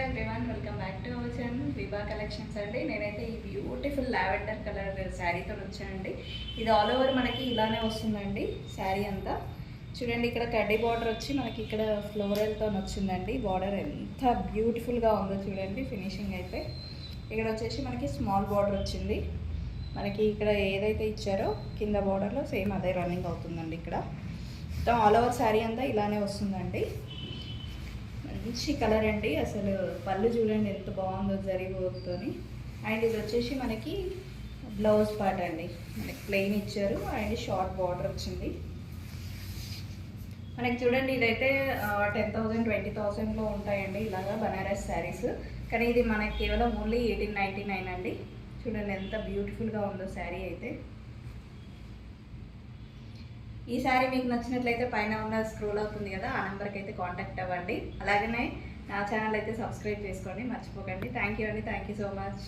Everyone, welcome back to our channel Vibha collections అండి. నేనైతే ఈ బ్యూటిఫుల్ లావెండర్ కలర్ శారీతో వచ్చానండి. ఇది ఆల్ ఓవర్ మనకి ఇలానే వస్తుందండి. శారీ అంతా చూడండి, ఇక్కడ కడ్డీ బార్డర్ వచ్చి మనకి ఇక్కడ ఫ్లోరల్తో వచ్చిందండి. బార్డర్ ఎంత బ్యూటిఫుల్గా ఉందో చూడండి. ఫినిషింగ్ అయితే ఇక్కడ వచ్చేసి మనకి స్మాల్ బార్డర్ వచ్చింది. మనకి ఇక్కడ ఏదైతే ఇచ్చారో కింద బార్డర్లో సేమ్ అదే రన్నింగ్ అవుతుందండి. ఇక్కడ మొత్తం ఆల్ ఓవర్ శారీ అంతా ఇలానే వస్తుందండి. మంచి కలర్ అండి. అసలు పళ్ళు చూడండి ఎంత బాగుందో జరీ వర్క్తోని. అండ్ ఇది వచ్చేసి మనకి బ్లౌజ్ పార్ట్ అండి. మనకి ప్లెయిన్ ఇచ్చారు అండ్ షార్ట్ బార్డర్ వచ్చింది. మనకి చూడండి ఇదైతే 10,000 20,000లో ఉంటాయండి ఇలాగా బనారస్ శారీస్. కానీ ఇది మనకి కేవలం ఓన్లీ 1899 అండి. చూడండి ఎంత బ్యూటిఫుల్గా ఉందో శారీ అయితే. ఈ శారీ మీకు నచ్చినట్లయితే పైన ఉన్న స్క్రోల్ అవుతుంది కదా, ఆ నెంబర్కి అయితే కాంటాక్ట్ అవ్వండి. అలాగనే నా ఛానల్ అయితే సబ్స్క్రైబ్ చేసుకోండి, మర్చిపోకండి. థ్యాంక్ యూ అండి. Thank you so much.